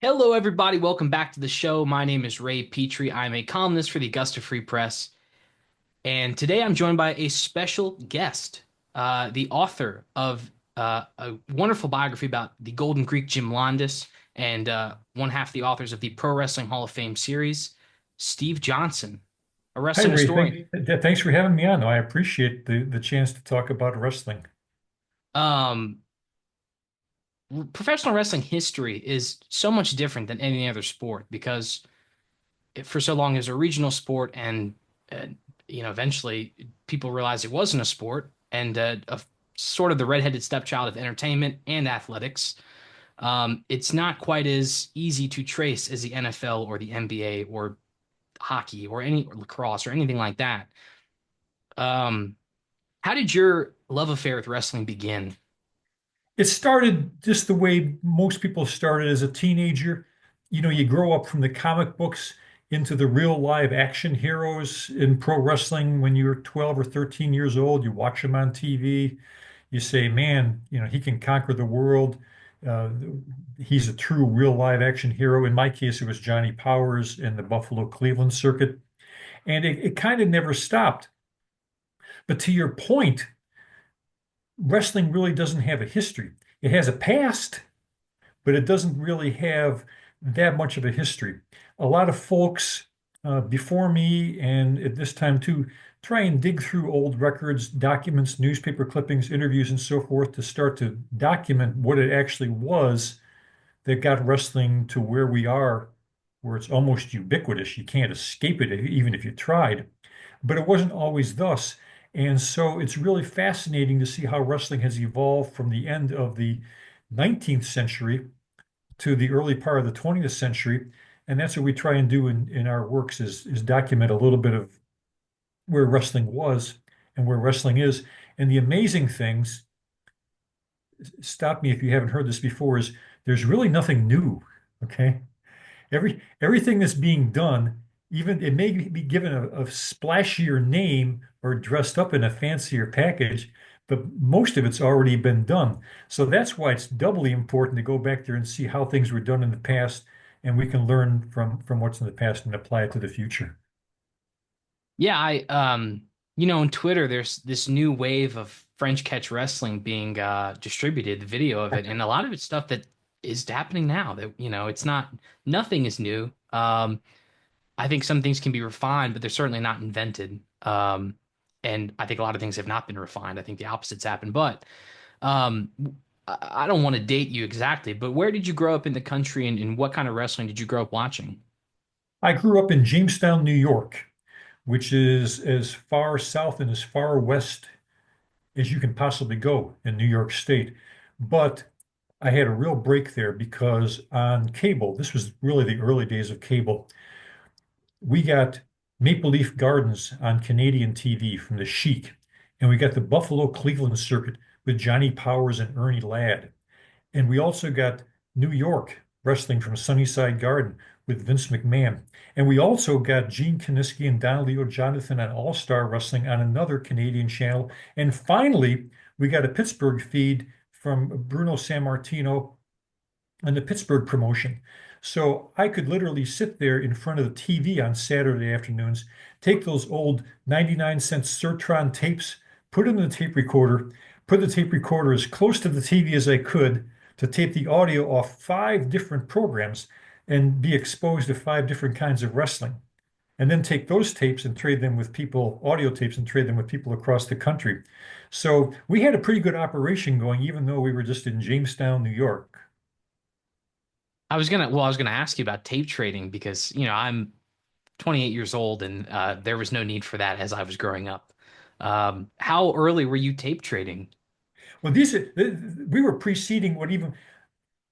Hello, everybody. Welcome back to the show. My name is Ray Petree. I'm a columnist for the Augusta Free Press. And today I'm joined by a special guest, the author of a wonderful biography about the Golden Greek Jim Londos and one half the authors of the Pro Wrestling Hall of Fame series, Steve Johnson, a Hi, wrestling Ray. historian. Thanks for having me on. I appreciate the chance to talk about wrestling. Um, Professional wrestling history is so much different than any other sport because for so long as a regional sport and eventually people realized it wasn't a sport and sort of the redheaded stepchild of entertainment and athletics. It's not quite as easy to trace as the NFL or the NBA or hockey or lacrosse or anything like that. um, how did your love affair with wrestling begin? It started just the way most people started as a teenager. You grow up from the comic books into the real live action heroes in pro wrestling when you're 12 or 13 years old. You watch them on TV. You say, man, he can conquer the world. Uh, he's a true real live action hero. In my case, it was Johnny Powers in the Buffalo Cleveland circuit. And it kind of never stopped. But to your point, wrestling really doesn't have a history. It has a past, but it doesn't really have that much of a history. A lot of folks before me and at this time too try and dig through old records, documents, newspaper clippings, interviews, and so forth to start to document what it actually was that got wrestling to where we are, where it's almost ubiquitous. You can't escape it even if you tried. But it wasn't always thus. And so it's really fascinating to see how wrestling has evolved from the end of the 19th century to the early part of the 20th century. And that's what we try and do in our works is document a little bit of where wrestling was and where wrestling is. And the amazing things, stop me if you haven't heard this before, is there's really nothing new. Okay. Everything that's being done, even it may be given a splashier name or dressed up in a fancier package, but most of it's already been done. So that's why it's doubly important to go back there and see how things were done in the past, and we can learn from what's in the past and apply it to the future. Yeah, on Twitter, there's this new wave of French catch wrestling being distributed, the video of it, and a lot of it's stuff that is happening now that, it's not, nothing is new. I think some things can be refined, but they're certainly not invented. And I think a lot of things have not been refined. I think the opposite's happened. But um, I don't want to date you exactly, but where did you grow up in the country and what kind of wrestling did you grow up watching? I grew up in Jamestown, New York, which is as far south and as far west as you can possibly go in New York State. But I had a real break there because on cable, this was really the early days of cable, we got Maple Leaf Gardens on Canadian TV from the Sheik, and we got the Buffalo Cleveland circuit with Johnny Powers and Ernie Ladd. And we also got New York wrestling from Sunnyside Garden with Vince McMahon. And we also got Gene Kiniski and Don Leo Jonathan on All Star Wrestling on another Canadian channel. And finally, we got a Pittsburgh feed from Bruno Sammartino and the Pittsburgh promotion. So I could literally sit there in front of the TV on Saturday afternoons, take those old 99-cent Sertron tapes, put them in the tape recorder, put the tape recorder as close to the TV as I could to tape the audio off five different programs and be exposed to five different kinds of wrestling. And then take those tapes and trade them with people, audio tapes, and trade them with people across the country. So we had a pretty good operation going, even though we were just in Jamestown, New York. I was gonna ask you about tape trading because, I'm 28 years old and there was no need for that as I was growing up. How early were you tape trading? Well, we were preceding what even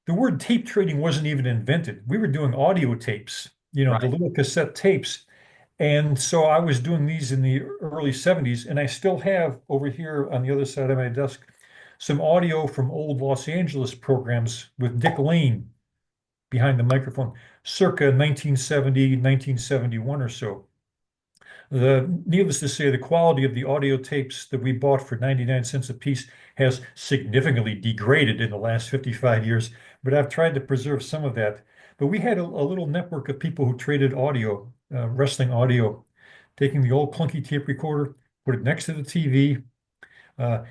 the word tape trading wasn't even invented. We were doing audio tapes, the Right. little cassette tapes. And so I was doing these in the early 70s, and I still have over here on the other side of my desk some audio from old Los Angeles programs with Dick Lane behind the microphone, circa 1970, 1971 or so. Needless to say, the quality of the audio tapes that we bought for 99 cents a piece has significantly degraded in the last 55 years, but I've tried to preserve some of that. But we had a little network of people who traded audio, wrestling audio, taking the old clunky tape recorder, put it next to the TV, uh,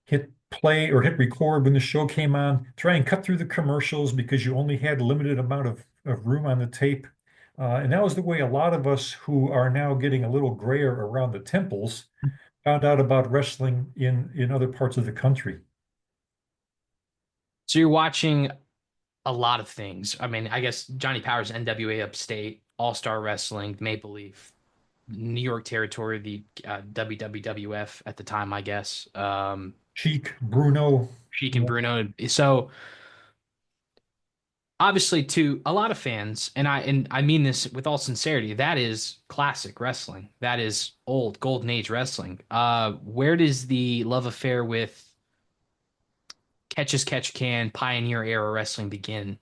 hit play or hit record when the show came on, try and cut through the commercials because you only had a limited amount of room on the tape. And that was the way a lot of us who are now getting a little grayer around the temples found out about wrestling in other parts of the country. So you're watching a lot of things. I mean, I guess Johnny Powers, NWA Upstate, All Star Wrestling, Maple Leaf, New York Territory, the WWF at the time, I guess. Cheek, Bruno, Sheik and yeah. Bruno. So obviously, to a lot of fans, and I mean this with all sincerity, that is classic wrestling. That is old golden age wrestling. Where does the love affair with catch as catch can pioneer era wrestling begin?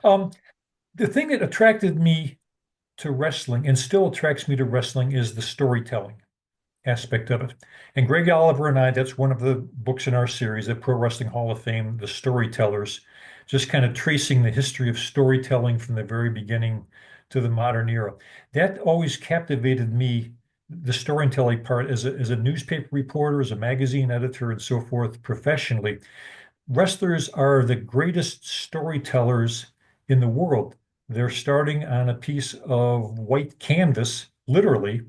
Um, the thing that attracted me to wrestling and still attracts me to wrestling is the storytelling aspect of it. And Greg Oliver and I, that's one of the books in our series, the Pro Wrestling Hall of Fame, The Storytellers, just kind of tracing the history of storytelling from the very beginning to the modern era. That always captivated me, the storytelling part, as a newspaper reporter, as a magazine editor, and so forth, professionally. Wrestlers are the greatest storytellers in the world. They're starting on a piece of white canvas, literally,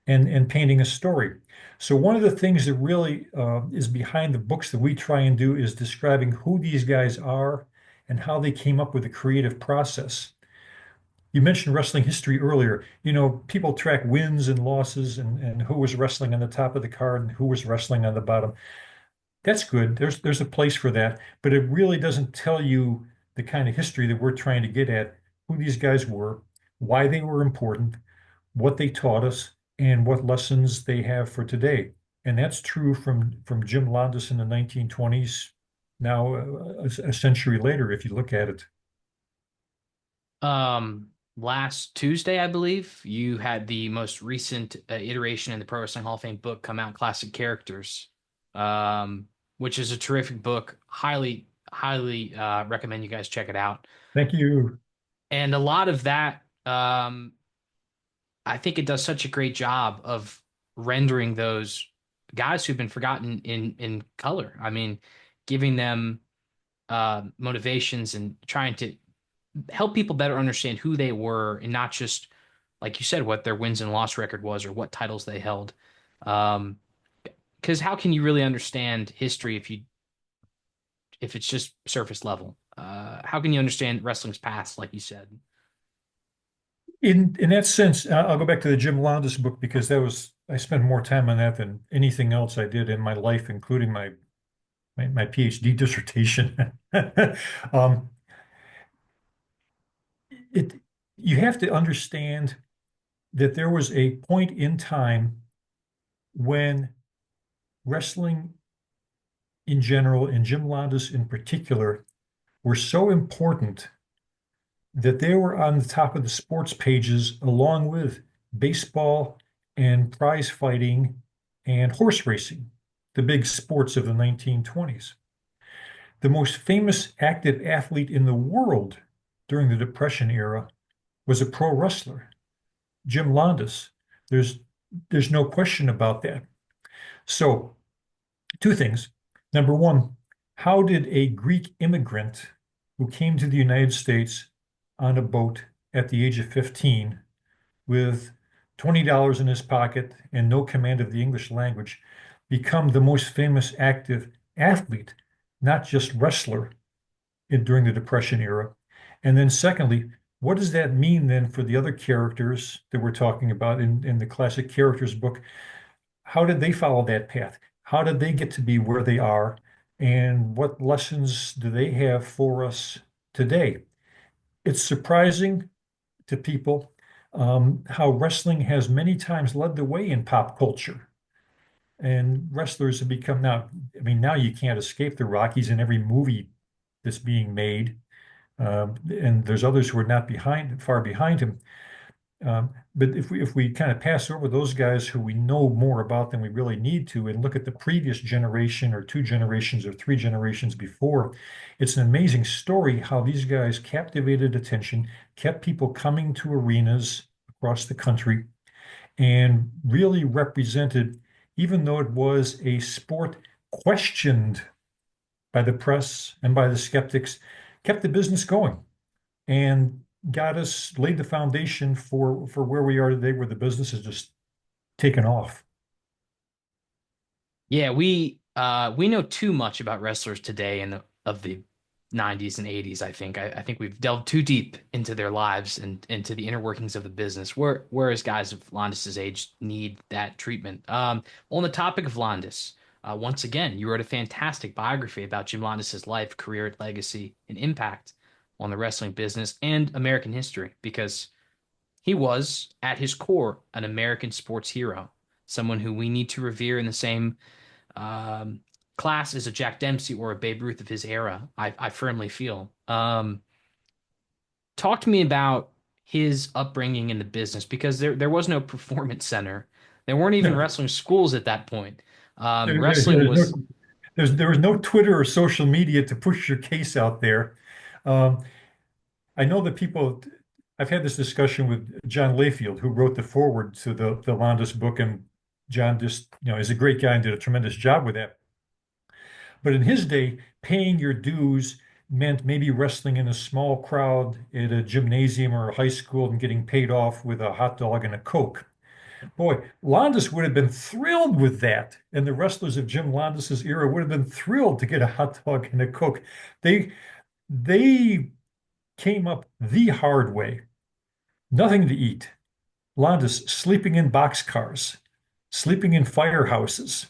and painting a story. So one of the things that really is behind the books that we try and do is describing who these guys are and how they came up with the creative process. You mentioned wrestling history earlier. You know, people track wins and losses and who was wrestling on the top of the card and who was wrestling on the bottom. That's good. There's a place for that, but it really doesn't tell you the kind of history that we're trying to get at, who these guys were, why they were important, what they taught us, and what lessons they have for today. And that's true from Jim Londos in the 1920s, now a century later, if you look at it. Last Tuesday, I believe, you had the most recent iteration in the Pro Wrestling Hall of Fame book come out, Classic Characters, which is a terrific book. Highly recommend you guys check it out. Thank you. And a lot of that, I think it does such a great job of rendering those guys who've been forgotten in color. I mean, giving them motivations and trying to help people better understand who they were and not just, like you said, what their wins and loss record was or what titles they held. Um, because how can you really understand history if it's just surface level? How can you understand wrestling's past, like you said? In that sense, I'll go back to the Jim Londos book because that was I spent more time on that than anything else I did in my life, including my PhD dissertation. Um, it you have to understand that there was a point in time when wrestling in general and Jim Londos in particular were so important that they were on the top of the sports pages along with baseball and prize fighting and horse racing, the big sports of the 1920s. The most famous active athlete in the world during the Depression era was a pro wrestler, Jim Londos. There's there's no question about that. So, two things. Number one, how did a Greek immigrant who came to the United States on a boat at the age of 15 with $20 in his pocket and no command of the English language become the most famous active athlete, not just wrestler during the Depression era? And then secondly, what does that mean then for the other characters that we're talking about in the classic characters book? How did they follow that path? How did they get to be where they are? And what lessons do they have for us today? It's surprising to people how wrestling has many times led the way in pop culture. And wrestlers have become now, I mean, now you can't escape the Rockies in every movie that's being made. And there's others who are not behind, far behind him. But if we kind of pass over those guys who we know more about than we really need to and look at the previous generation or two generations or three generations before, it's an amazing story how these guys captivated attention, kept people coming to arenas across the country, and really represented, even though it was a sport questioned by the press and by the skeptics, kept the business going and got us laid the foundation for where we are today, where the business has just taken off. Yeah, we know too much about wrestlers today and of the 90s and 80s, I think. I think we've delved too deep into their lives and into the inner workings of the business, whereas guys of Londos's age need that treatment. On the topic of Londos, once again, you wrote a fantastic biography about Jim Londos's life, career, legacy, and impact on the wrestling business and American history, because he was, at his core, an American sports hero, someone who we need to revere in the same um, class as a Jack Dempsey or a Babe Ruth of his era. I firmly feel. Talk to me about his upbringing in the business because there was no performance center. There weren't even No, wrestling schools at that point. there, there- Wrestling there's no was there was no Twitter or social media to push your case out there. Um, I know that people. I've had this discussion with John Layfield, who wrote the foreword to the Londos book, and John just is a great guy and did a tremendous job with that. But in his day, paying your dues meant maybe wrestling in a small crowd at a gymnasium or a high school and getting paid off with a hot dog and a Coke. Boy, Londos would have been thrilled with that. And the wrestlers of Jim Londos's era would have been thrilled to get a hot dog and a Coke. They they came up the hard way. Nothing to eat. Londos sleeping in boxcars, sleeping in firehouses,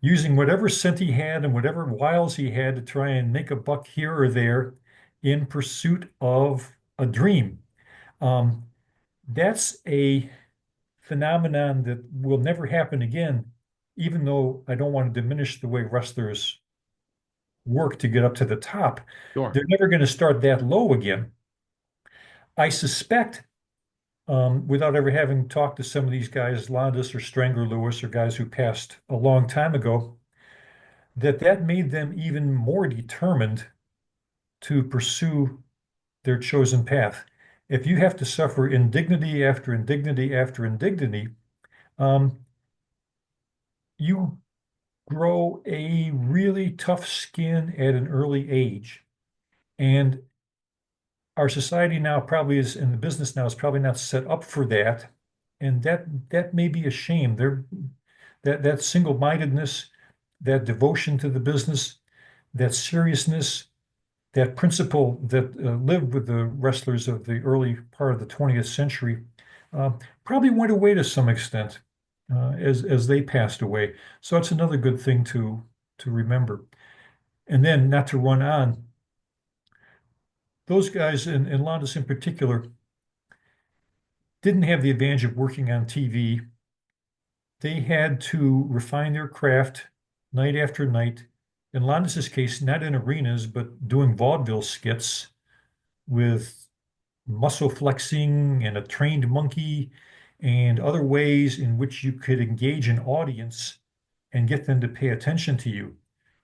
using whatever cent he had and whatever wiles he had to try and make a buck here or there in pursuit of a dream. Um, that's a phenomenon that will never happen again, even though I don't want to diminish the way wrestlers work to get up to the top. sure. They're never going to start that low again. I suspect, without ever having talked to some of these guys, Londos or Strangler Lewis or guys who passed a long time ago, that made them even more determined to pursue their chosen path. If you have to suffer indignity after indignity after indignity, um, you grow a really tough skin at an early age. And our society now probably is, in the business now is probably not set up for that. And that may be a shame. That single-mindedness, that devotion to the business, that seriousness, that principle that lived with the wrestlers of the early part of the 20th century uh, probably went away to some extent as they passed away. So it's another good thing to remember. And then not to run on, those guys and Londos in particular didn't have the advantage of working on TV. They had to refine their craft night after night. In Londos's case, not in arenas, but doing vaudeville skits with muscle flexing and a trained monkey and other ways in which you could engage an audience and get them to pay attention to you.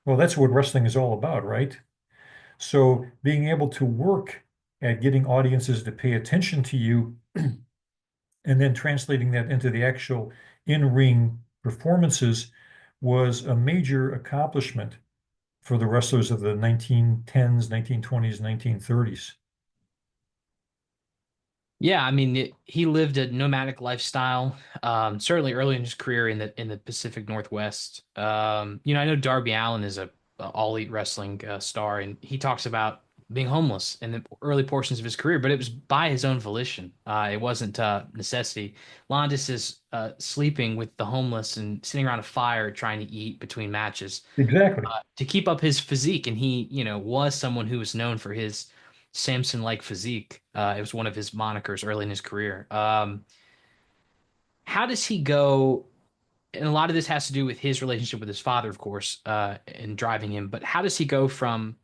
Well, that's what wrestling is all about, right? So being able to work at getting audiences to pay attention to you and then translating that into the actual in-ring performances was a major accomplishment for the wrestlers of the 1910s, 1920s, 1930s. Yeah, I mean, he lived a nomadic lifestyle. Certainly early in his career in the Pacific Northwest. I know Darby Allin is a all elite wrestling star, and he talks about being homeless in the early portions of his career, but it was by his own volition. It wasn't necessity. Londos is sleeping with the homeless and sitting around a fire trying to eat between matches Exactly. to keep up his physique. And he, was someone who was known for his Samson-like physique. It was one of his monikers early in his career. How does he go? And a lot of this has to do with his relationship with his father, of course, and driving him. But how does he go from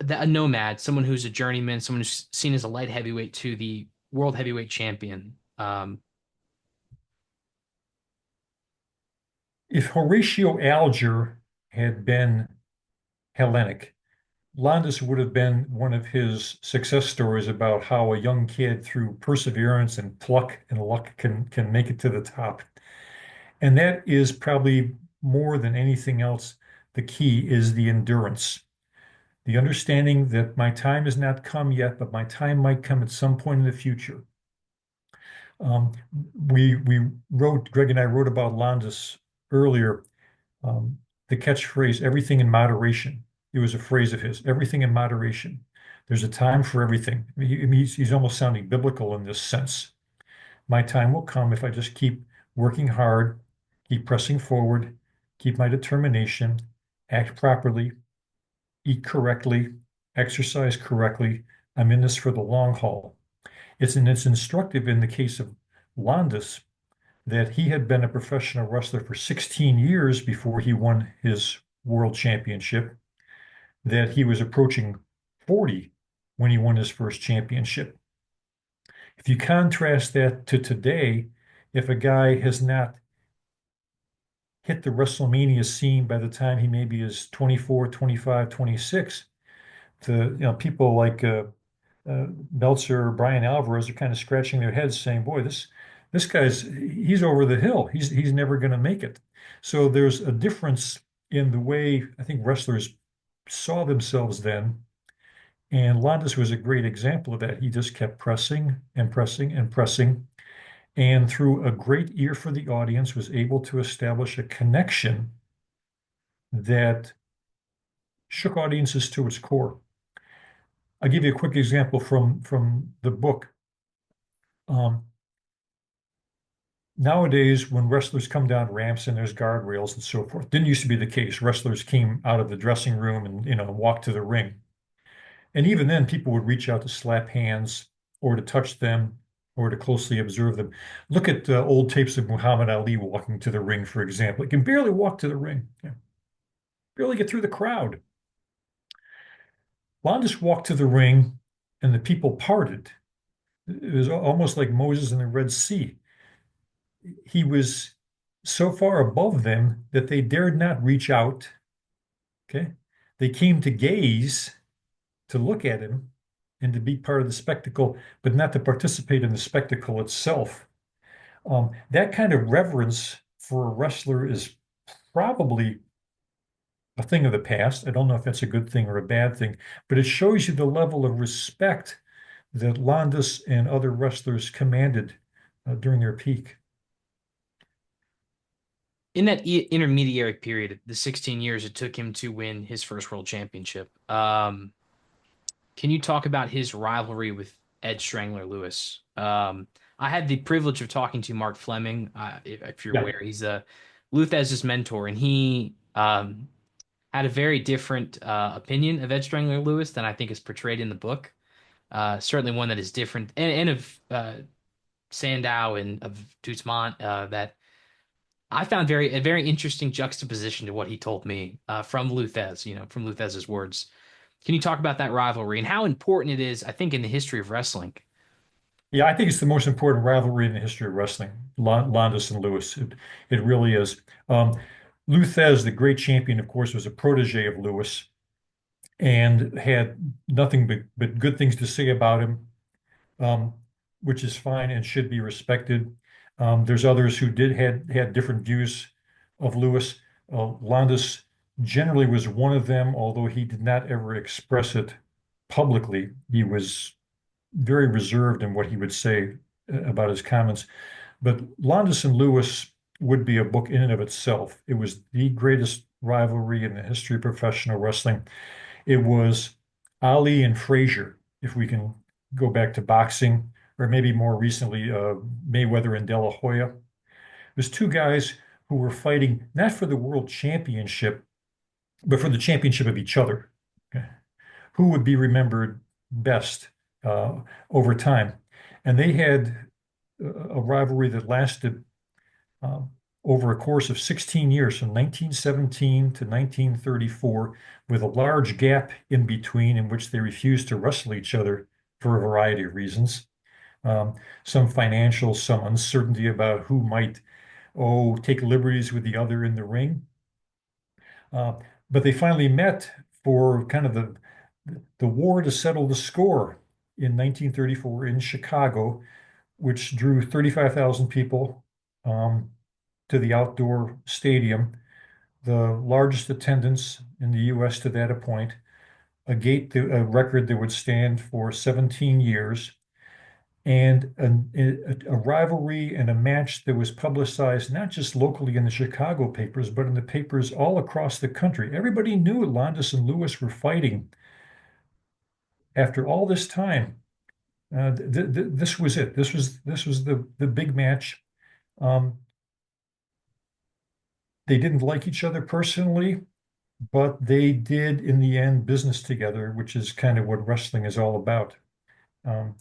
a nomad, someone who's a journeyman, someone who's seen as a light heavyweight, to the world heavyweight champion. If Horatio Alger had been Hellenic, Londos would have been one of his success stories about how a young kid, through perseverance and pluck and luck, can make it to the top. And that is probably more than anything else, the key is the endurance, the understanding that my time has not come yet, but my time might come at some point in the future. Um, we wrote, Greg and I wrote about Londos earlier, um, the catchphrase, everything in moderation. It was a phrase of his, everything in moderation. There's a time for everything. He's almost sounding biblical in this sense. My time will come if I just keep working hard, keep pressing forward, keep my determination, act properly, eat correctly, exercise correctly. I'm in this for the long haul. It's instructive in the case of Londos that he had been a professional wrestler for 16 years before he won his world championship, that he was approaching 40 when he won his first championship. If you contrast that to today, if a guy has not hit the WrestleMania scene by the time he maybe is 24, 25, 26, people like Meltzer or Brian Alvarez are kind of scratching their heads saying, boy, this guy's he's over the hill. He's never going to make it. So there's a difference in the way I think wrestlers saw themselves then. And Londos was a great example of that. He just kept pressing and pressing and pressing. And through a great ear for the audience, was able to establish a connection that shook audiences to its core. I'll give you a quick example from the book. Um, Nowadays, when wrestlers come down ramps and there's guardrails and so forth, didn't used to be the case. Wrestlers came out of the dressing room and walked to the ring. And even then, people would reach out to slap hands or to touch them or to closely observe them. Look at old tapes of Muhammad Ali walking to the ring, for example. He can barely walk to the ring, barely get through the crowd. Londos walked to the ring and the people parted. It was almost like Moses in the Red Sea. He was so far above them that they dared not reach out. Okay. They came to gaze, to look at him, and to be part of the spectacle, but not to participate in the spectacle itself. That kind of reverence for a wrestler is probably a thing of the past. I don't know if that's a good thing or a bad thing, but it shows you the level of respect that Londos and other wrestlers commanded during their peak. In that intermediary period, the 16 years it took him to win his first world championship, can you talk about his rivalry with Ed Strangler Lewis? I had the privilege of talking to Mark Fleming, if you're Yeah. aware. He's Luthez's mentor, and he had a very different opinion of Ed Strangler Lewis than I think is portrayed in the book. Certainly one that is different, and of Sandow and of Koutsopodi, that I found a very interesting juxtaposition to what he told me from Luthez, from Luthez's words. Can you talk about that rivalry and how important it is, I think, in the history of wrestling? Yeah, I think it's the most important rivalry in the history of wrestling, Londos and Lewis. It really is. Luthez, the great champion, of course, was a protege of Lewis and had nothing but good things to say about him, um, which is fine and should be respected. There's others who had different views of Lewis. Londos generally was one of them, although he did not ever express it publicly. He was very reserved in what he would say about his comments. But Londos and Lewis would be a book in and of itself. It was the greatest rivalry in the history of professional wrestling. It was Ali and Frazier, if we can go back to boxing, or maybe more recently, Mayweather and De La Hoya. There's two guys who were fighting not for the world championship, but for the championship of each other. Okay. Who would be remembered best over time? And they had a rivalry that lasted um, over a course of 16 years, from 1917 to 1934, with a large gap in between in which they refused to wrestle each other for a variety of reasons. Um, some financial, some uncertainty about who might, take liberties with the other in the ring. Uh, but they finally met for kind of the war to settle the score in 1934 in Chicago, which drew 35,000 people um, to the outdoor stadium, the largest attendance in the U.S. to that point, a record that would stand for 17 years, and a rivalry and a match that was publicized not just locally in the Chicago papers, but in the papers all across the country. Everybody knew Londos and Lewis were fighting after all this time. This was it. This was the big match. Um, they didn't like each other personally, but they did in the end business together, which is kind of what wrestling is all about. Um,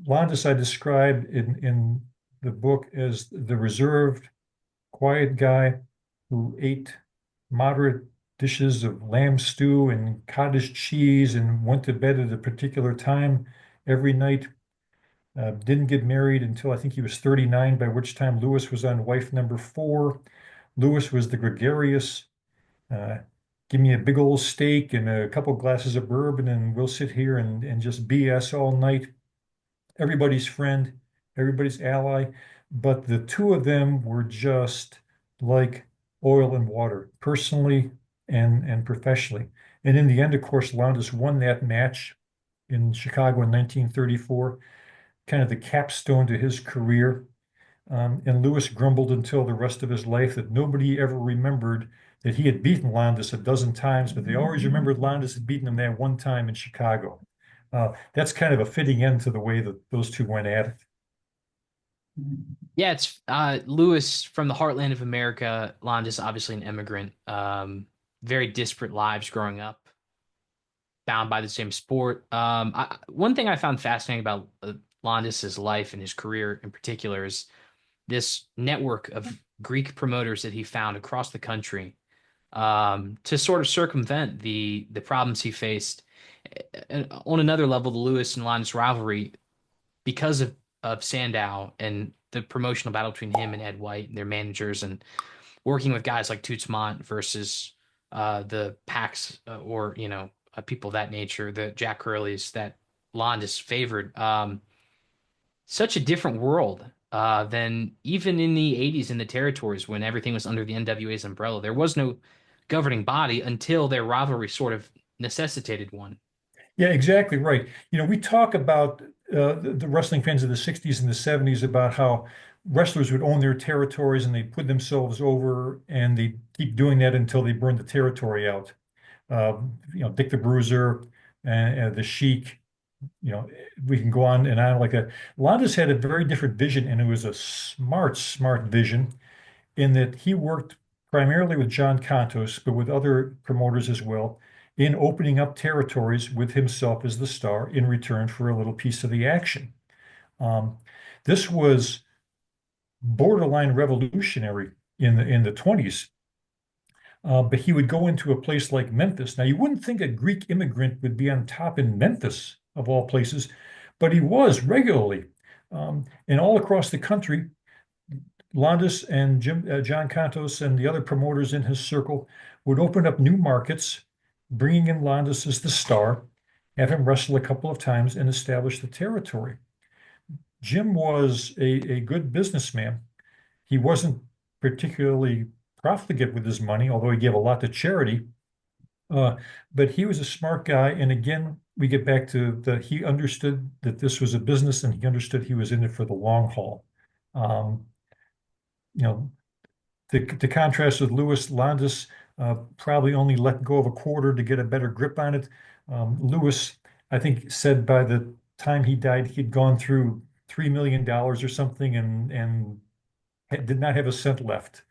Londos I described in the book as the reserved, quiet guy who ate moderate dishes of lamb stew and cottage cheese and went to bed at a particular time every night. Didn't get married until I think he was 39, by which time Lewis was on wife number four. Lewis was the gregarious, uh, give me a big old steak and a couple glasses of bourbon, and we'll sit here and just BS all night. Everybody's friend, everybody's ally. But the two of them were just like oil and water, personally and professionally. And in the end, of course, Lowndes won that match in Chicago in 1934, kind of the capstone to his career. And Lewis grumbled until the rest of his life that nobody ever remembered that he had beaten Londos a dozen times, but they always remembered Londos had beaten him that one time in Chicago. That's kind of a fitting end to the way that those two went at it. Yeah, it's Lewis from the heartland of America. Londos, obviously an immigrant. Very disparate lives growing up, bound by the same sport. One thing I found fascinating about Londos's life and his career in particular is this network of Greek promoters that he found across the country to sort of circumvent the problems he faced. And on another level, the Lewis and Londos rivalry, because of Sandow and the promotional battle between him and Ed White and their managers, and working with guys like Koutsopodi versus the Pax or people of that nature, the Jack Curleys that Londos favored. Such a different world than even in the 80s in the territories when everything was under the NWA's umbrella. There was no governing body until their rivalry sort of necessitated one. Yeah, exactly right. We talk about the wrestling fans of the 60s and the 70s about how wrestlers would own their territories and they put themselves over and they keep doing that until they burn the territory out. Dick the Bruiser and the Sheik, you know, we can go on and on like that. Londos had a very different vision, and it was a smart, smart vision in that he worked primarily with John Contos, but with other promoters as well, in opening up territories with himself as the star in return for a little piece of the action. Um, this was borderline revolutionary in the 20s. But he would go into a place like Memphis. Now, you wouldn't think a Greek immigrant would be on top in Memphis, of all places, but he was regularly. And all across the country, Londos and John Contos and the other promoters in his circle would open up new markets, bringing in Londos as the star, have him wrestle a couple of times, and establish the territory. Jim was a good businessman. He wasn't particularly profligate with his money, although he gave a lot to charity. Uh, but he was a smart guy. And again, we get back to he understood that this was a business and he understood he was in it for the long haul. Um, you know, the contrast with Lewis, Londos probably only let go of a quarter to get a better grip on it. Lewis, I think, said by the time he died, he'd gone through $3 million or something and did not have a cent left.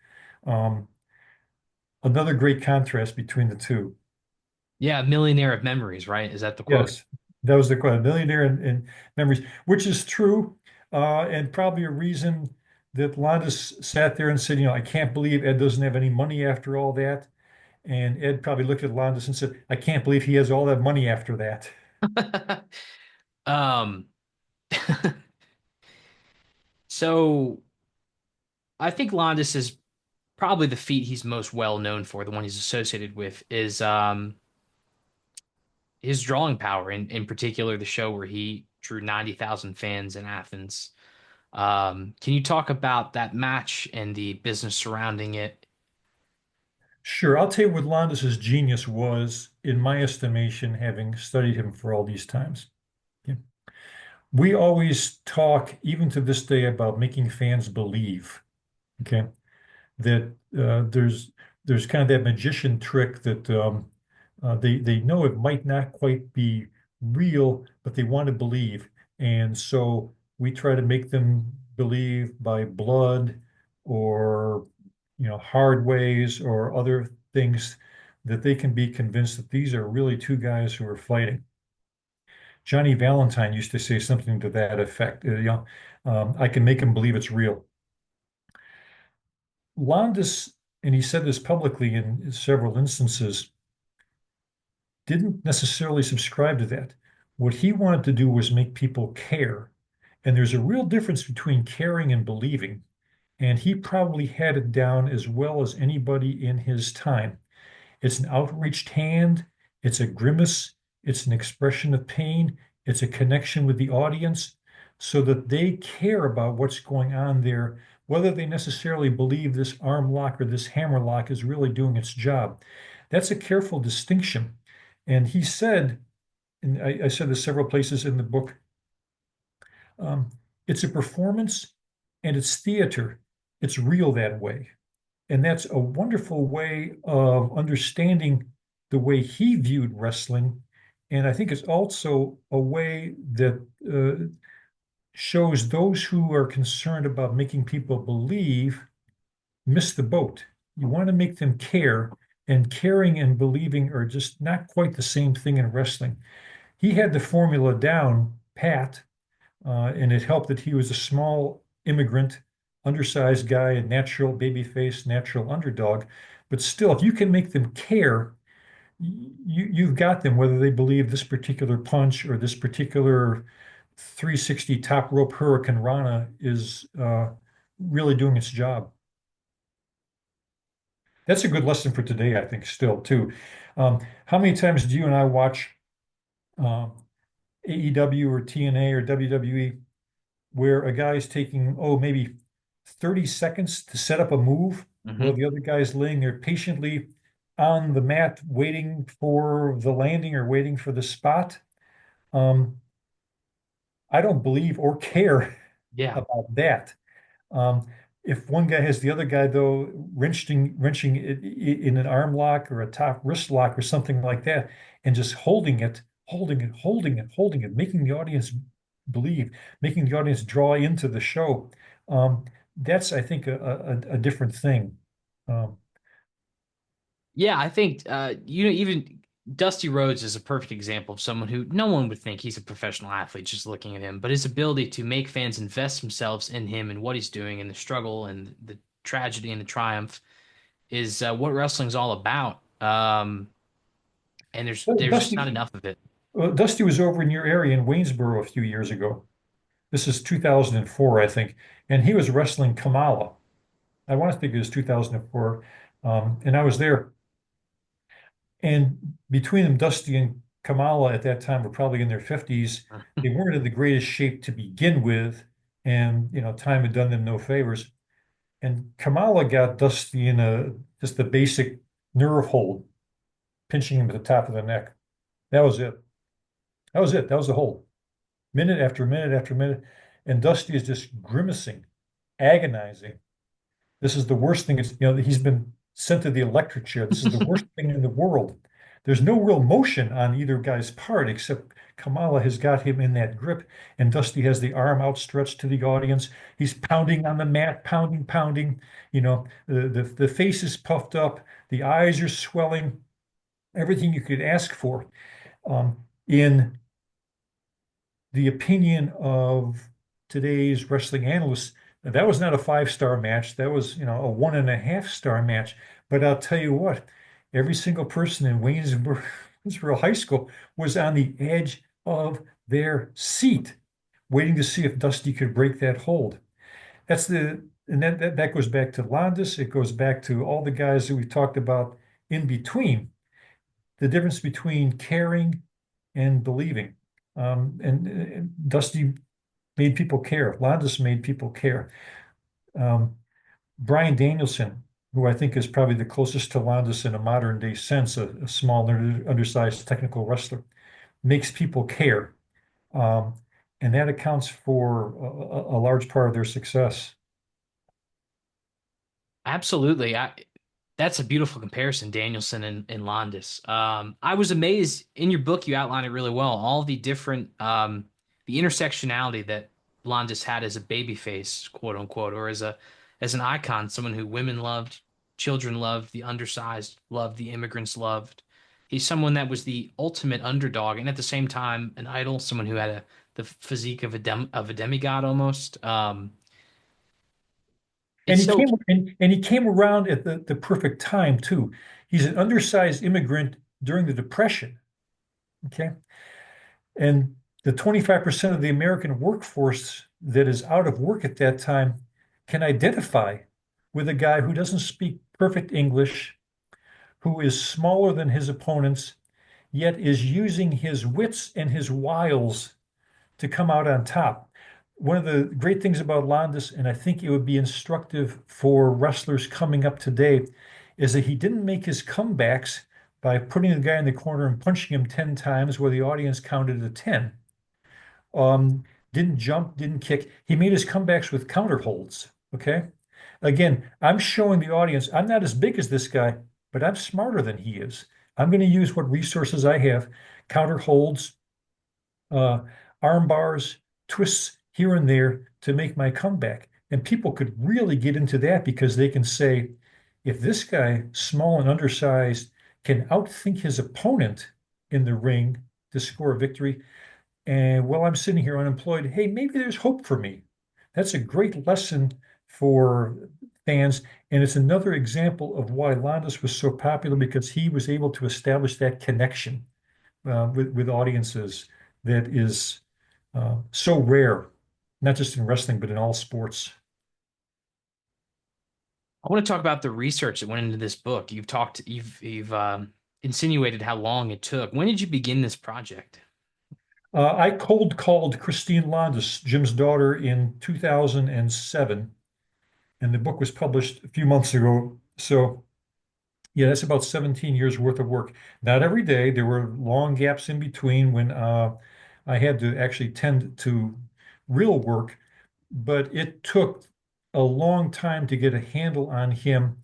Um, Another great contrast between the two. Yeah, millionaire of memories, right? Is that the quote? Yes, that was the quote, millionaire in memories, which is true, and probably a reason that Londos sat there and said, I can't believe Ed doesn't have any money after all that. And Ed probably looked at Londos and said, I can't believe he has all that money after that. Um, So I think Londos is probably the feat he's most well known for, the one he's associated with, is his drawing power, in particular the show where he drew 90,000 fans in Athens. Can you talk about that match and the business surrounding it? Sure, I'll tell you what Londos's genius was, in my estimation, having studied him for all these times. Okay. We always talk, even to this day, about making fans believe. Okay, that there's kind of that magician trick that they know it might not quite be real, but they want to believe, and so we try to make them believe by blood or hard ways or other things that they can be convinced that these are really two guys who are fighting. Johnny Valentine used to say something to that effect. I can make them believe it's real. Londos, and he said this publicly in several instances, didn't necessarily subscribe to that. What he wanted to do was make people care. And there's a real difference between caring and believing. And he probably had it down as well as anybody in his time. It's an outreached hand, it's a grimace, it's an expression of pain, it's a connection with the audience so that they care about what's going on there, whether they necessarily believe this arm lock or this hammer lock is really doing its job. That's a careful distinction. And he said, and I said this several places in the book, um, it's a performance and it's theater. It's real that way. And that's a wonderful way of understanding the way he viewed wrestling. And I think it's also a way that shows those who are concerned about making people believe miss the boat. You want to make them care, and caring and believing are just not quite the same thing in wrestling. He had the formula down pat, and it helped that he was a small immigrant, undersized guy, a natural babyface, natural underdog. But still, if you can make them care, you've got them, whether they believe this particular punch or this particular 360 top rope Hurricane Rana is really doing its job. That's a good lesson for today, I think, still, too. How many times do you and I watch AEW or TNA or WWE where a guy's taking, oh, maybe 30 seconds to set up a move while Hmm. the other guy's laying there patiently on the mat waiting for the landing or waiting for the spot? Um, I don't believe or care Yeah. about that. Um, if one guy has the other guy, though, wrenching it in an arm lock or a top wrist lock or something like that, and just holding it, making the audience believe, making the audience draw into the show, that's, I think, a different thing. Um, Yeah, I think even Dusty Rhodes is a perfect example of someone who no one would think he's a professional athlete just looking at him, but his ability to make fans invest themselves in him and what he's doing and the struggle and the tragedy and the triumph is what wrestling's all about. And well, there's just not enough of it. Dusty was over in your area in Waynesboro a few years ago. This is 2004, I think, and he was wrestling Kamala. I want to think it was 2004. And I was there. And between them, Dusty and Kamala at that time were probably in their 50s. They weren't in the greatest shape to begin with. And, time had done them no favors. And Kamala got Dusty in just a basic nerve hold, pinching him at the top of the neck. That was it. That was it. That was the hold. Minute after minute after minute. And Dusty is just grimacing, agonizing. This is the worst thing. He's been sent to the electric chair. This is the worst thing in the world. There's no real motion on either guy's part, except Kamala has got him in that grip, and Dusty has the arm outstretched to the audience. He's pounding on the mat, pounding, pounding. The face is puffed up, the eyes are swelling, everything you could ask for. In the opinion of today's wrestling analysts, that was not a five-star match. That was, a 1.5-star match. But I'll tell you what, every single person in Waynesboro High School was on the edge of their seat waiting to see if Dusty could break that hold. And that goes back to Londos. It goes back to all the guys that we talked about in between. The difference between caring and believing. And Dusty made people care. Londos made people care. Um, Brian Danielson, who I think is probably the closest to Londos in a modern day sense, a small, undersized technical wrestler, makes people care. Um, and that accounts for a large part of their success. Absolutely. That's a beautiful comparison, Danielson and Londos. I was amazed in your book, you outline it really well, all the different the intersectionality that Londos had as a babyface, quote unquote, or as an icon, someone who women loved, children loved, the undersized loved, the immigrants loved. He's someone that was the ultimate underdog, and at the same time, an idol, someone who had the physique of a demigod almost. And It's he so came around at the perfect time too. He's an undersized immigrant during the Depression. Okay. And the 25% of the American workforce that is out of work at that time can identify with a guy who doesn't speak perfect English, who is smaller than his opponents, yet is using his wits and his wiles to come out on top. One of the great things about Londos, and I think it would be instructive for wrestlers coming up today, is that he didn't make his comebacks by putting the guy in the corner and punching him 10 times where the audience counted to 10. Um, didn't jump, didn't kick. He made his comebacks with counter holds. Okay. Again, I'm showing the audience I'm not as big as this guy, but I'm smarter than he is. I'm going to use what resources I have, counter holds, uh, arm bars, twists here and there to make my comeback. And people could really get into that because they can say, if this guy, small and undersized, can outthink his opponent in the ring to score a victory, and while I'm sitting here unemployed, hey, maybe there's hope for me. That's a great lesson for fans. And it's another example of why Londos was so popular because he was able to establish that connection with audiences that is so rare, not just in wrestling, but in all sports. I want to talk about the research that went into this book. You've insinuated how long it took. When did you begin this project? I cold called Christine Londos, Jim's daughter, in 2007, and the book was published a few months ago. So yeah, that's about 17 years worth of work. Not every day. There were long gaps in between when I had to actually tend to real work, but it took a long time to get a handle on him,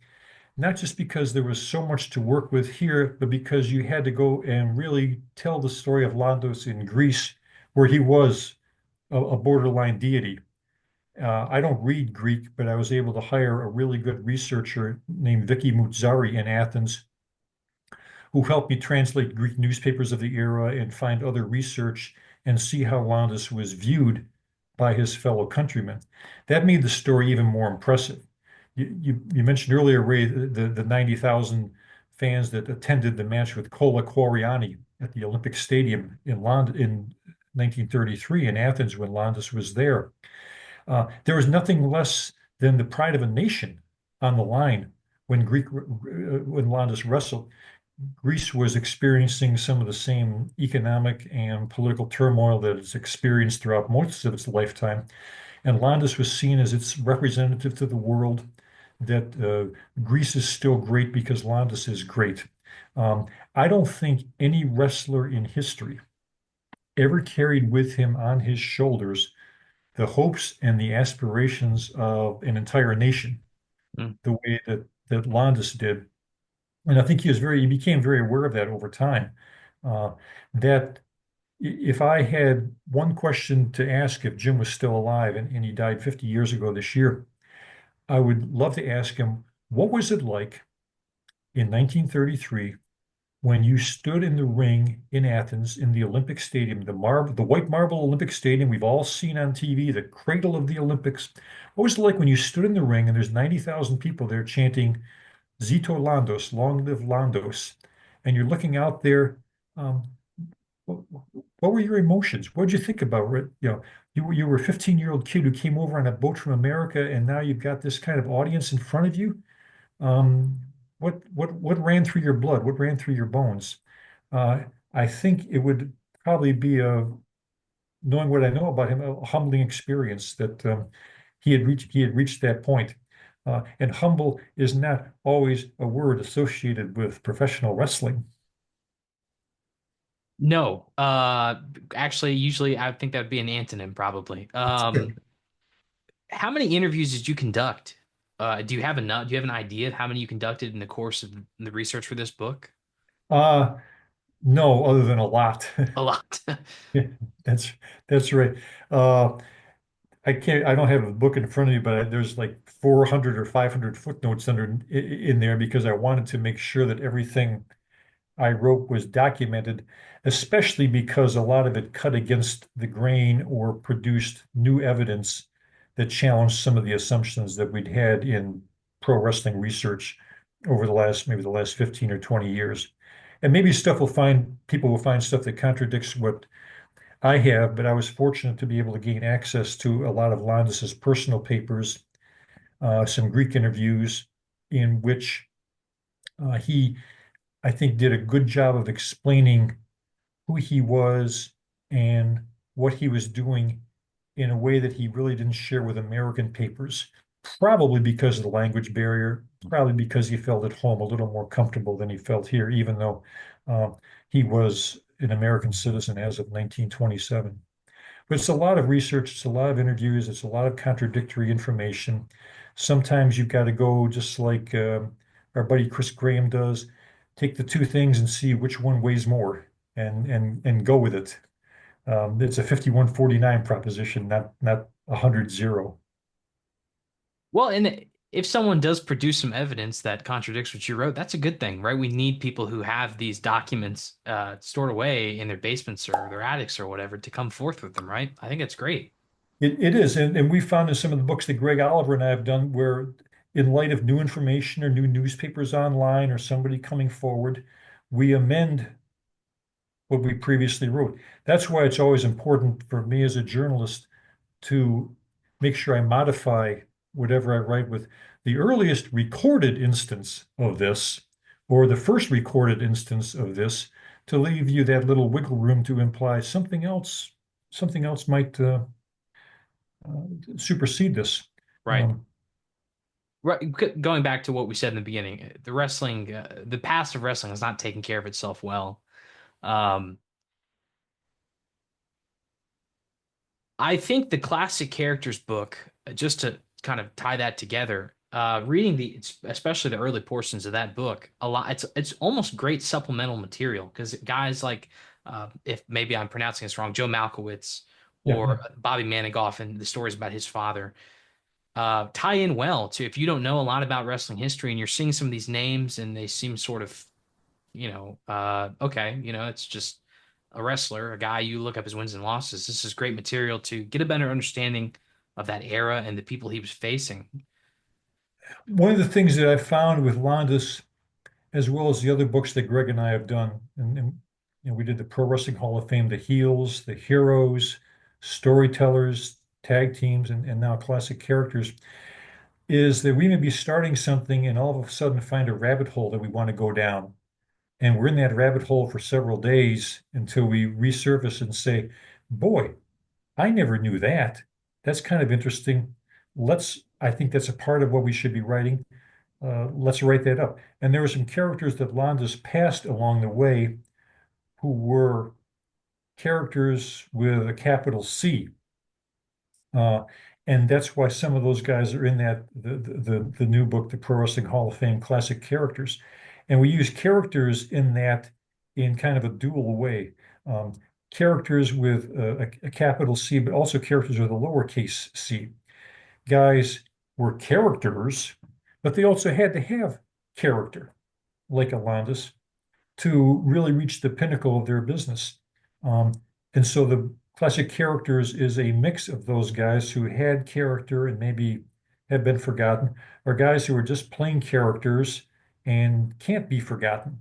not just because there was so much to work with here, but because you had to go and really tell the story of Londos in Greece, where he was a borderline deity. I don't read Greek, but I was able to hire a really good researcher named Vicky Mutzari in Athens, who helped me translate Greek newspapers of the era and find other research and see how Londos was viewed by his fellow countrymen. That made the story even more impressive. You mentioned earlier, Ray, the 90,000 fans that attended the match with Kola Kwariani at the Olympic Stadium in London in 1933 in Athens when Londos was there. There was nothing less than the pride of a nation on the line when Londos wrestled. Greece was experiencing some of the same economic and political turmoil that it's experienced throughout most of its lifetime. And Londos was seen as its representative to the world, that Greece is still great because Londos is great. Um, I don't think any wrestler in history ever carried with him on his shoulders the hopes and the aspirations of an entire nation Mm. the way that Londos did. And I think he became very aware of that over time. Uh, that if I had one question to ask if Jim was still alive and he died 50 years ago this year, I would love to ask him, what was it like in 1933 when you stood in the ring in Athens in the Olympic Stadium, the white marble Olympic Stadium we've all seen on TV, the cradle of the Olympics? What was it like when you stood in the ring and there's 90,000 people there chanting Zito Londos, long live Londos, and you're looking out there? Um, what were your emotions? What did you think about it? You were a 15-year-old kid who came over on a boat from America, and now you've got this kind of audience in front of you. Um, what ran through your blood? What ran through your bones? Uh, I think it would probably be knowing what I know about him, a humbling experience that he had reached that point. And humble is not always a word associated with professional wrestling. No, actually, usually I think that would be an antonym, probably. How many interviews did you conduct? Do you have enough? Do you have an idea of how many you conducted in the course of the research for this book? Uh, no, other than a lot. A lot. Yeah, that's that's right. Uh, I don't have a book in front of me, but there's like 400 or 500 footnotes in there because I wanted to make sure that everything I wrote was documented, especially because a lot of it cut against the grain or produced new evidence that challenged some of the assumptions that we'd had in pro wrestling research over maybe the last 15 or 20 years. And maybe people will find stuff that contradicts what I have, but I was fortunate to be able to gain access to a lot of Londos's personal papers, some Greek interviews in which he, I think, did a good job of explaining who he was and what he was doing in a way that he really didn't share with American papers, probably because of the language barrier, probably because he felt at home a little more comfortable than he felt here, even though uh, he was an American citizen as of 1927. But it's a lot of research, it's a lot of interviews, it's a lot of contradictory information. Sometimes you've got to go just like our buddy Chris Graham does, take the two things and see which one weighs more and go with it. It's a 51-49 proposition, not 100-0. Well, and if someone does produce some evidence that contradicts what you wrote, that's a good thing, right? We need people who have these documents stored away in their basements or their attics or whatever to come forth with them, right? I think it's great. It is, and we found in some of the books that Greg Oliver and I have done where, in light of new information or new newspapers online or somebody coming forward, we amend what we previously wrote. That's why it's always important for me as a journalist to make sure I modify whatever I write with the earliest recorded instance of this or the first recorded instance of this to leave you that little wiggle room to imply something else might supersede this. Right. Um, Right. Going back to what we said in the beginning, the wrestling, the past of wrestling is not taking care of itself well. Um, I think the classic characters book, just to kind of tie that together, reading especially the early portions of that book, a lot, it's almost great supplemental material because guys like, if maybe I'm pronouncing this wrong, Joe Malkowitz yeah, yeah. or Bobby Manigoff and the stories about his father, tie in well to if you don't know a lot about wrestling history and you're seeing some of these names and they seem sort of, okay, it's just a wrestler, a guy you look up his wins and losses. This is great material to get a better understanding of that era and the people he was facing. One of the things that I found with Londos, as well as the other books that Greg and I have done, and we did the Pro Wrestling Hall of Fame, the heels, the heroes, storytellers, tag teams, and now classic characters, is that we may be starting something and all of a sudden find a rabbit hole that we want to go down. And we're in that rabbit hole for several days until we resurface and say, boy, I never knew that. That's kind of interesting. I think that's a part of what we should be writing. Let's write that up. And there were some characters that Londos passed along the way who were characters with a capital C. Uh, and that's why some of those guys are in the new book, the Pro Wrestling Hall of Fame Classic Characters. And we use characters in that in kind of a dual way. Um, Characters with a capital C, but also characters with a lowercase c. Guys were characters, but they also had to have character, like Alondis, to really reach the pinnacle of their business. Um, and so the classic characters is a mix of those guys who had character and maybe have been forgotten, or guys who are just plain characters and can't be forgotten.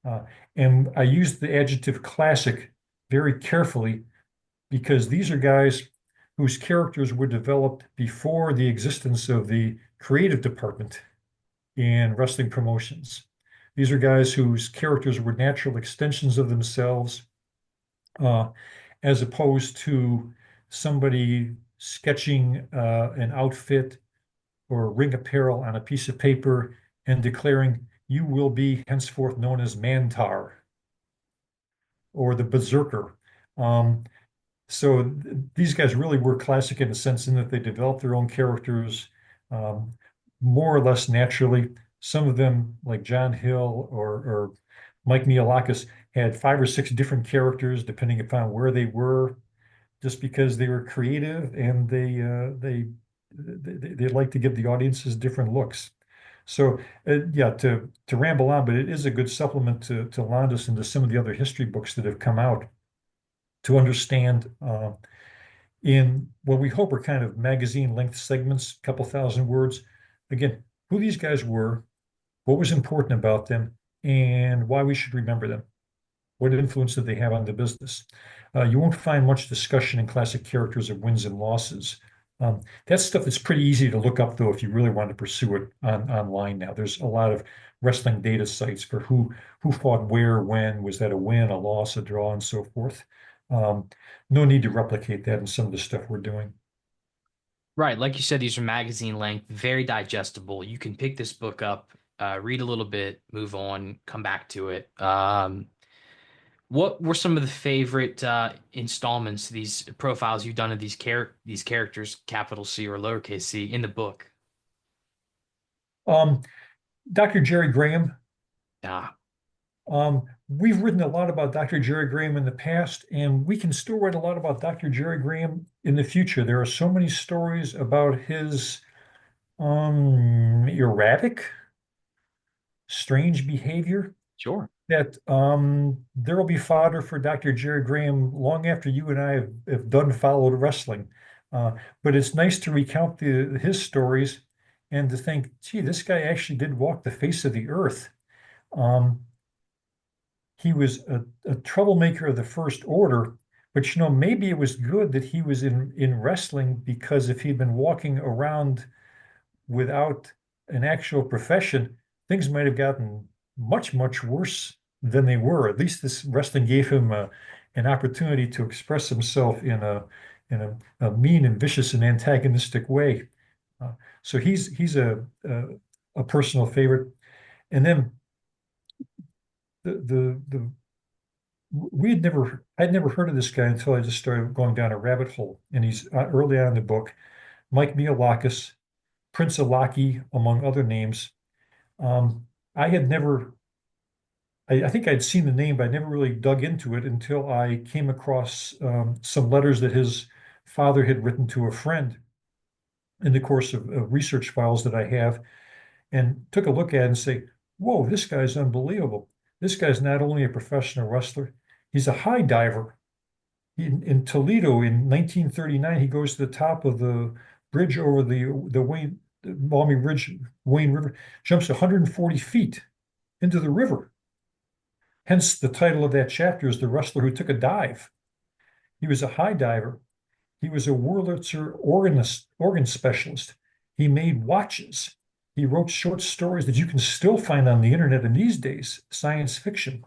Uh, and I use the adjective classic very carefully because these are guys whose characters were developed before the existence of the creative department in wrestling promotions. These are guys whose characters were natural extensions of themselves, uh, as opposed to somebody sketching an outfit or ring apparel on a piece of paper and declaring, you will be henceforth known as Mantar or the Berserker. Um, so these guys really were classic in the sense in that they developed their own characters um, more or less naturally. Some of them, like John Hill or Mike Mialakis, had 5 or 6 different characters depending upon where they were, just because they were creative and they like to give the audiences different looks. So yeah, to ramble on, but it is a good supplement to Londos and to some of the other history books that have come out to understand in what we hope are kind of magazine length segments, a couple thousand words. Again, who these guys were, what was important about them, and why we should remember them. What influence did they have on the business? You won't find much discussion in classic characters of wins and losses. That's stuff that's pretty easy to look up, though, if you really want to pursue it online now. There's a lot of wrestling data sites for who fought where, when, was that a win, a loss, a draw, and so forth. Um, no need to replicate that in some of the stuff we're doing. Right, like you said, these are magazine length, very digestible. You can pick this book up, read a little bit, move on, come back to it. What were some of the favorite installments, these profiles you've done of these characters, capital C or lowercase c, in the book? Um, Dr. Jerry Graham. Ah, We've written a lot about Dr. Jerry Graham in the past, and we can still write a lot about Dr. Jerry Graham in the future. There are so many stories about his erratic, strange behavior sure. that there will be fodder for Dr. Jerry Graham long after you and I have done followed wrestling. Uh, but it's nice to recount his stories and to think, gee, this guy actually did walk the face of the earth. Um, he was a troublemaker of the first order, but maybe it was good that he was in wrestling because if he'd been walking around without an actual profession, things might have gotten much, much worse than they were. At least this wrestling gave him an opportunity to express himself in a mean and vicious and antagonistic way. Uh, so he's a personal favorite. And then the I'd never heard of this guy until I just started going down a rabbit hole. And he's early on in the book, Mike Mialakis, Prince Alaki, among other names. Um, I had never, I think I'd seen the name, but I never really dug into it until I came across some letters that his father had written to a friend in the course of research files that I have, and took a look at it and say, whoa, this guy's unbelievable. This guy's not only a professional wrestler, he's a high diver. In Toledo in 1939, he goes to the top of the bridge over the Wayne Maumee Ridge, Wayne River, jumps 140 feet into the river. Hence, the title of that chapter is The Wrestler Who Took a Dive. He was a high diver. He was a Wurlitzer organ specialist. He made watches. He wrote short stories that you can still find on the internet in these days, science fiction.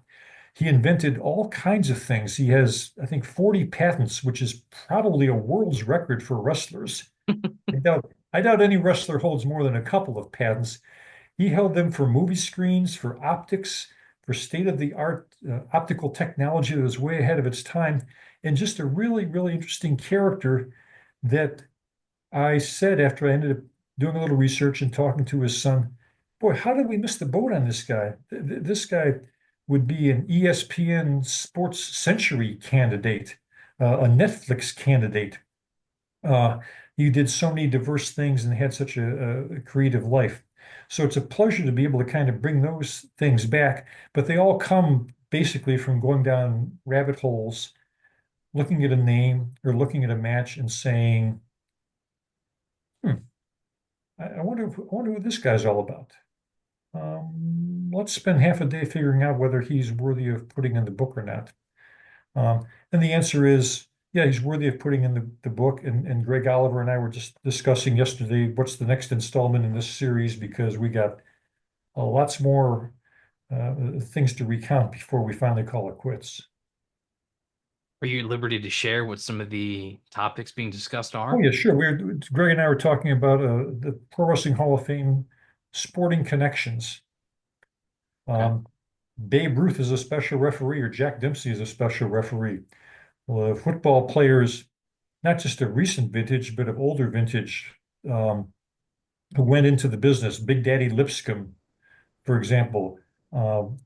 He invented all kinds of things. He has, I think, 40 patents, which is probably a world's record for wrestlers. I doubt any wrestler holds more than a couple of patents. He held them for movie screens, for optics, for state-of-the-art optical technology that was way ahead of its time, and just a really, really interesting character that I said after I ended up doing a little research and talking to his son, boy, how did we miss the boat on this guy? This guy would be an ESPN Sports Century candidate, a Netflix candidate. Uh, you did so many diverse things and had such a creative life. So it's a pleasure to be able to kind of bring those things back, but they all come basically from going down rabbit holes, looking at a name or looking at a match and saying, hmm, I wonder what this guy's all about. Let's spend half a day figuring out whether he's worthy of putting in the book or not. And the answer is, yeah, he's worthy of putting in the book. And Greg Oliver and I were just discussing yesterday what's the next installment in this series because we got lots more things to recount before we finally call it quits. Are you at liberty to share what some of the topics being discussed Oh are? yeah, sure. Greg and I were talking about the Pro Wrestling Hall of Fame sporting connections. Okay. Um, Babe Ruth is a special referee, or Jack Dempsey is a special referee. Well, football players, not just of recent vintage, but of older vintage, um, who went into the business. Big Daddy Lipscomb, for example, um,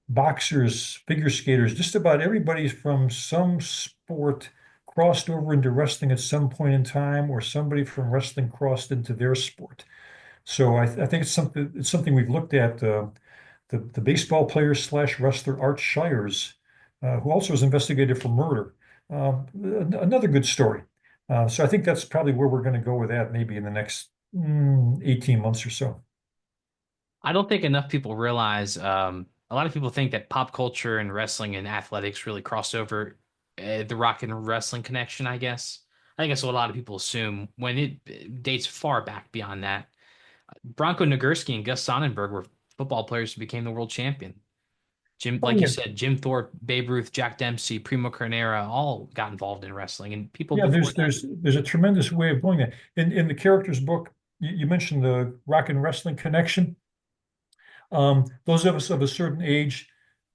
boxers, figure skaters, just about everybody from some sport crossed over into wrestling at some point in time, or somebody from wrestling crossed into their sport. So I think it's something we've looked at. The baseball player slash wrestler Art Shires, who also was investigated for murder. Another good story. So I think that's probably where we're going to go with that, maybe in the next 18 months or so. I don't think enough people realize, a lot of people think that pop culture and wrestling and athletics really crossed over, the rock and wrestling connection, I guess. I think that's what a lot of people assume when it dates far back beyond that. Bronco Nagurski and Gus Sonnenberg were football players who became the world champion. Jim, Oh like you yeah, said, Jim Thorpe, Babe Ruth, Jack Dempsey, Primo Carnera all got involved in wrestling, and people yeah. before them. There's a tremendous way of doing that. In the character's book, you mentioned the rock and wrestling connection. Those of us of a certain age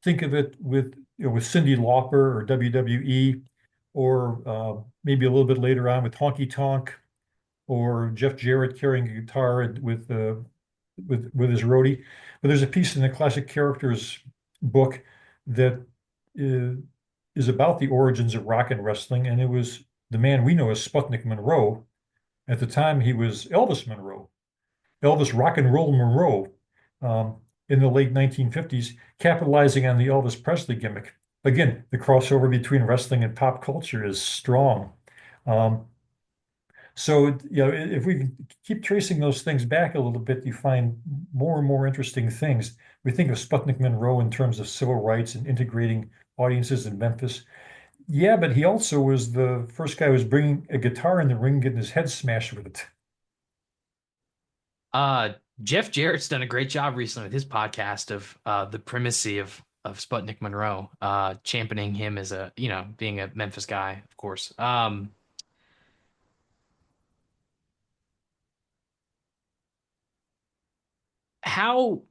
think of it with with Cyndi Lauper or WWE, or maybe a little bit later on with Honky Tonk or Jeff Jarrett carrying a guitar with his roadie. But there's a piece in the Classic Characters book that uh, is about the origins of rock and wrestling, and it was the man we know as Sputnik Monroe. At the time, he was Elvis Monroe, Elvis Rock and Roll Monroe, um, in the late 1950s, capitalizing on the Elvis Presley gimmick. Again, the crossover between wrestling and pop culture is strong. Um, so, if we keep tracing those things back a little bit, you find more and more interesting things. We think of Sputnik Monroe in terms of civil rights and integrating audiences in Memphis. Yeah, but he also was the first guy who was bringing a guitar in the ring, getting his head smashed with it. Uh, Jeff Jarrett's done a great job recently with his podcast of the primacy of Sputnik Monroe, championing him as a, being a Memphis guy, of course. How,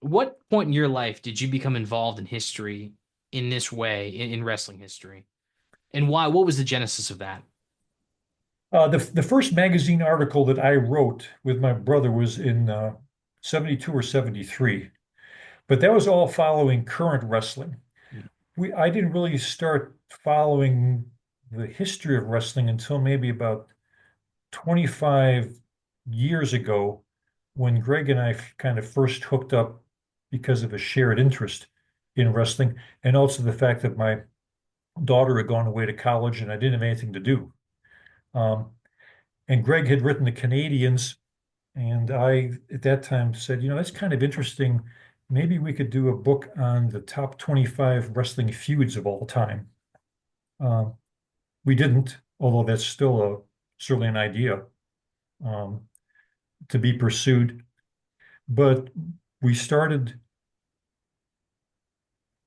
what point in your life did you become involved in history in this way, in wrestling history? And why? What was the genesis of that? The first magazine article that I wrote with my brother was in 72 or 73, but that was all following current wrestling. I didn't really start following the history of wrestling until maybe about 25 years ago when Greg and I kind of first hooked up because of a shared interest in wrestling, and also the fact that my daughter had gone away to college and I didn't have anything to do. Um, and Greg had written the Canadians. And I, at that time, said, that's kind of interesting. Maybe we could do a book on the top 25 wrestling feuds of all time. Um, we didn't, although that's still certainly an idea um, to be pursued. But we started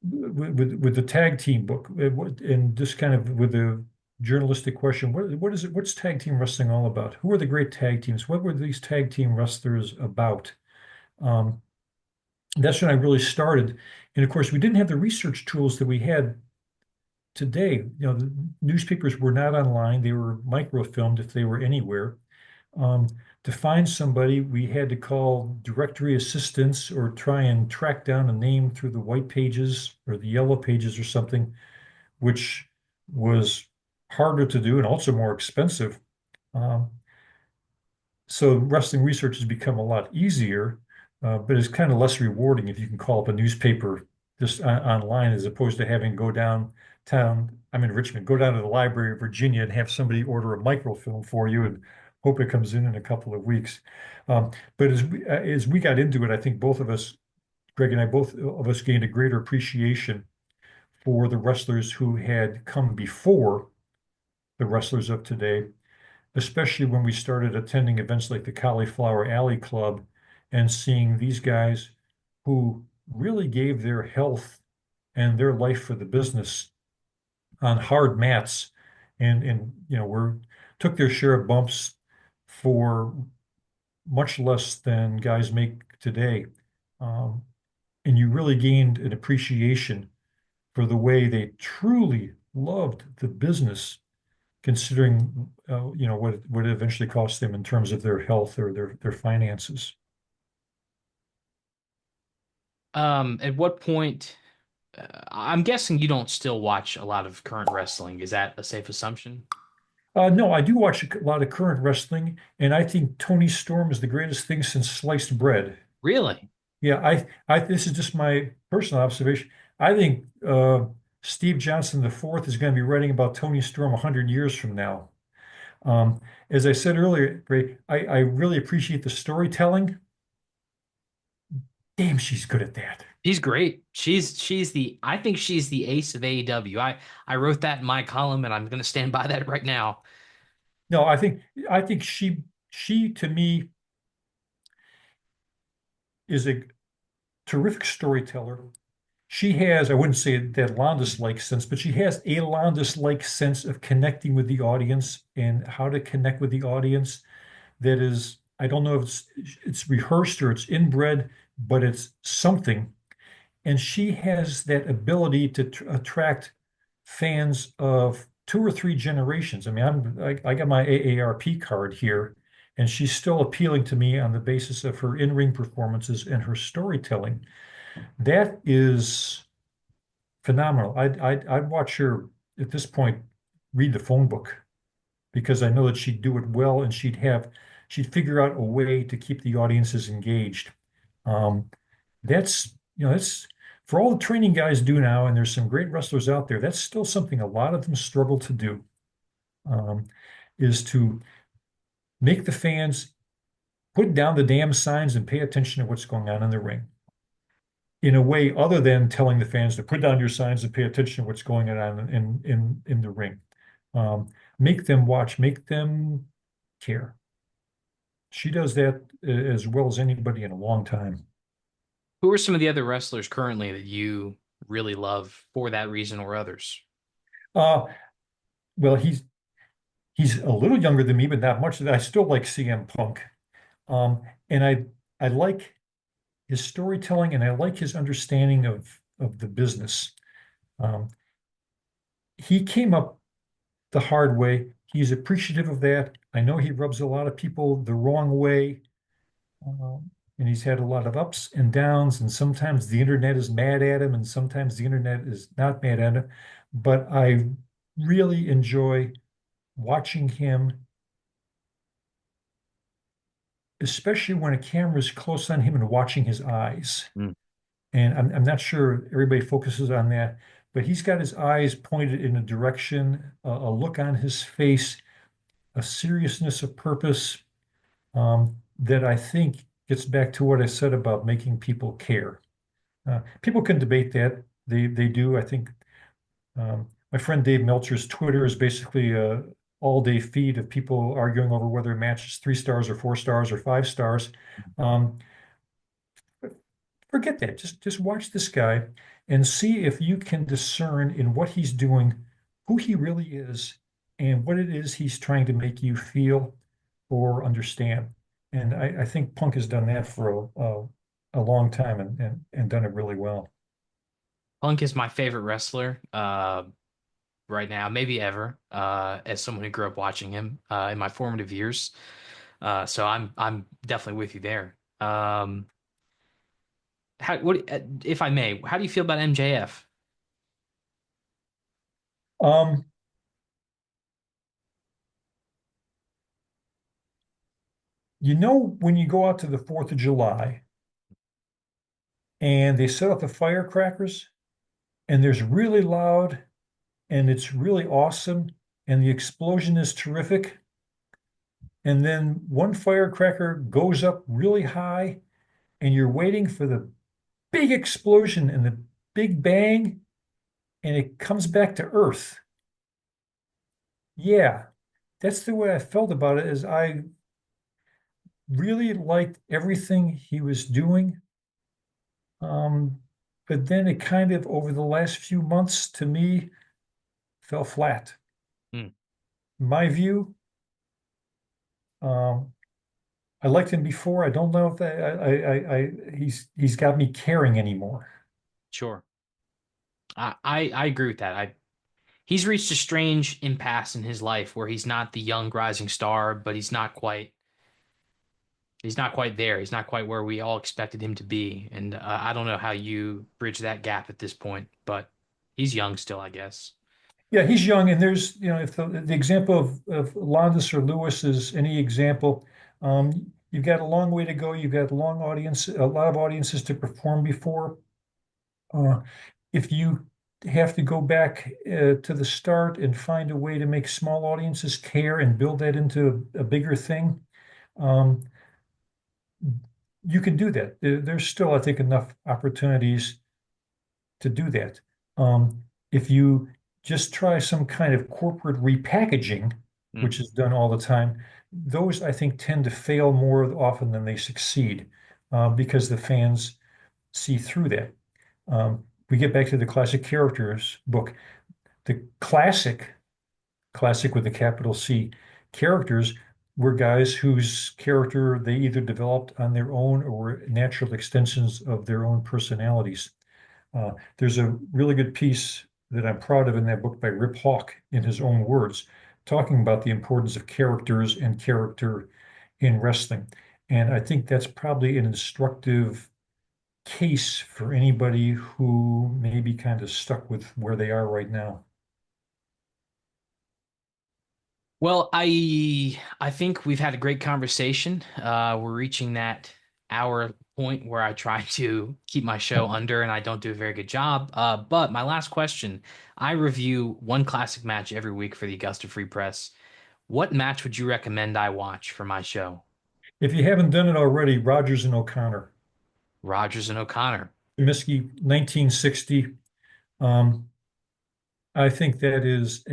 with the tag team book, and just kind of with the journalistic question: what is it? What's tag team wrestling all about? Who are the great tag teams? What were these tag team wrestlers about? Um, that's when I really started. And of course, we didn't have the research tools that we had today. The newspapers were not online, they were microfilmed if they were anywhere. Um, to find somebody, we had to call directory assistants or try and track down a name through the white pages or the yellow pages or something, which was harder to do and also more expensive. Um, so wrestling research has become a lot easier, but it's kind of less rewarding if you can call up a newspaper just online as opposed to having to go downtown. I'm in Richmond, go down to the Library of Virginia and have somebody order a microfilm for you and hope it comes in a couple of weeks. But as we got into it, I think both of us, Greg and I, both of us gained a greater appreciation for the wrestlers who had come before the wrestlers of today, especially when we started attending events like the Cauliflower Alley Club and seeing these guys who really gave their health and their life for the business on hard mats and were took their share of bumps for much less than guys make today. Um, and you really gained an appreciation for the way they truly loved the business, considering what it eventually cost them in terms of their health or their finances. At what point, I'm guessing you don't still watch a lot of current wrestling. Is that a safe assumption? No, I do watch a lot of current wrestling, and I think Tony Storm is the greatest thing since sliced bread. Really? Yeah, this is just my personal observation. I think Steve Johnson the fourth is going to be writing about Tony Storm 100 years from now. Um, as I said earlier, Ray, I really appreciate the storytelling. Damn, she's good at that. She's great. She's the I think she's the ace of AEW. I wrote that in my column and I'm going to stand by that right now. No, I think she to me is a terrific storyteller. She has, I wouldn't say that Londos-like sense, but she has a Londos-like sense of connecting with the audience and how to connect with the audience. That is, I don't know if it's rehearsed or it's inbred, but it's something. And she has that ability to attract fans of two or three generations. I mean, I got my AARP card here, and she's still appealing to me on the basis of her in-ring performances and her storytelling. That is phenomenal. I'd watch her at this point read the phone book because I know that she'd do it well and she'd figure out a way to keep the audiences engaged. Um, that's for all the training guys do now, and there's some great wrestlers out there. That's still something a lot of them struggle to do, um, is to make the fans put down the damn signs and pay attention to what's going on in the ring in a way other than telling the fans to put down your signs and pay attention to what's going on in the ring. Make them watch, make them care. She does that as well as anybody in a long time. Who are some of the other wrestlers currently that you really love for that reason or others? Uh, well, he's a little younger than me, but not much. I still like CM Punk, and I like his storytelling and I like his understanding of the business. Um, he came up the hard way. He's appreciative of that. I know he rubs a lot of people the wrong way, and he's had a lot of ups and downs. And sometimes the internet is mad at him, and sometimes the internet is not mad at him. But I really enjoy watching him, especially when a camera is close on him and watching his eyes. Mm. And I'm not sure everybody focuses on that, but he's got his eyes pointed in a direction, a look on his face, a seriousness of purpose, that I think gets back to what I said about making people care. People can debate that. They do. I think my friend Dave Meltzer's Twitter is basically a all-day feed of people arguing over whether a match is 3 stars or 4 stars or 5 stars. Um, Forget that. Just watch this guy and see if you can discern in what he's doing who he really is and what it is he's trying to make you feel or understand. And I think Punk has done that for a long time and done it really well. Punk is my favorite wrestler right now, maybe ever, as someone who grew up watching him in my formative years. So I'm definitely with you there. If I may, how do you feel about MJF? Um, when you go out to the 4th of July and they set off the firecrackers and there's really loud and it's really awesome and the explosion is terrific. And then one firecracker goes up really high and you're waiting for the big explosion and the big bang. and it comes back to earth. Yeah, that's the way I felt about it, is I really liked everything he was doing. Um, but then it kind of, over the last few months, to me, fell flat. Hmm, My view, um, I liked him before. I don't know if that, he's got me caring anymore. sure. I agree with that. He's reached a strange impasse in his life where he's not the young rising star, but he's not quite there. He's not quite where we all expected him to be. And I don't know how you bridge that gap at this point, but he's young still, I guess. Yeah, he's young, and there's, if the example of Londos or Lewis is any example, you've got a long way to go. You've got a lot of audiences to perform before. Uh, if you have to go back to the start and find a way to make small audiences care and build that into a bigger thing, um, you can do that. There's still, I think, enough opportunities to do that. If you just try some kind of corporate repackaging, Mm. which is done all the time, those I think tend to fail more often than they succeed, because the fans see through that. We get back to the classic characters book. The classic with a capital C characters were guys whose character they either developed on their own or were natural extensions of their own personalities. There's a really good piece that I'm proud of in that book by Rip Hawk, in his own words, talking about the importance of characters and character in wrestling. And I think that's probably an instructive case for anybody who may be kind of stuck with where they are right now. Well, I think we've had a great conversation. We're reaching that hour point where I try to keep my show under and I don't do a very good job. But my last question, I review one classic match every week for the Augusta Free Press. What match would you recommend I watch for my show? If you haven't done it already, Rogers and O'Connor, Rogers and O'Connor. Comiskey, 1960. Um, I think that is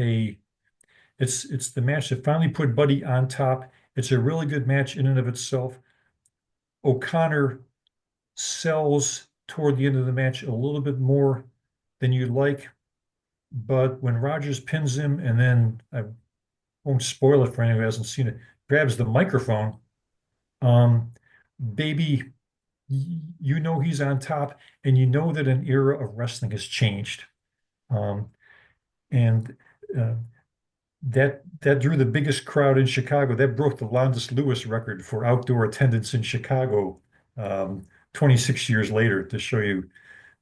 it's the match that finally put Buddy on top. It's a really good match in and of itself. O'Connor sells toward the end of the match a little bit more than you'd like, but when Rogers pins him, and then I won't spoil it for anyone who hasn't seen it, grabs the microphone, um, baby, you know he's on top, and you know that an era of wrestling has changed. Um, and uh, that drew the biggest crowd in Chicago. That broke the Londos Lewis record for outdoor attendance in Chicago, 26 years later, to show you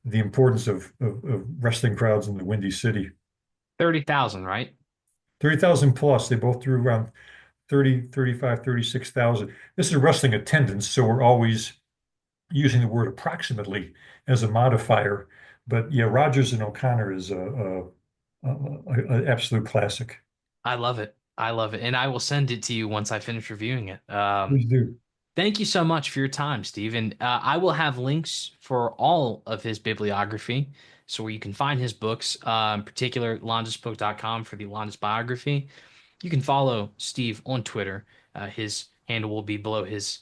the importance of wrestling crowds in the Windy City. 30,000, right? 30,000 plus. They both drew around 30, 35, 36,000. This is wrestling attendance, so we're always using the word approximately as a modifier. But yeah, Rogers and O'Connor is a absolute classic. I love it. I love it. And I will send it to you once I finish reviewing it. Please do. Thank you so much for your time, Steve. And I will have links for all of his bibliography, so where you can find his books, in particular, londosbook.com for the Londos biography. You can follow Steve on Twitter. His handle will be below his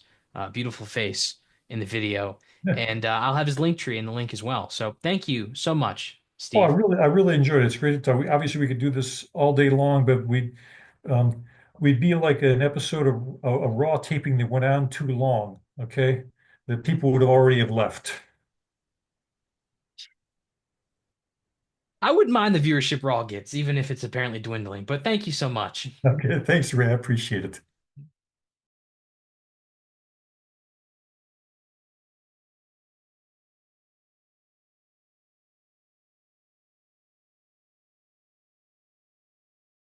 beautiful face in the video. Yeah. And I'll have his link tree in the link as well. So thank you so much, Oh, Steve. I really enjoyed it. It's great to talk. Obviously, we could do this all day long, but um, we'd be like an episode of a Raw taping that went on too long. Okay, that people would already have left. I wouldn't mind the viewership Raw gets, even if it's apparently dwindling. But thank you so much. Okay, thanks, Ray. I appreciate it.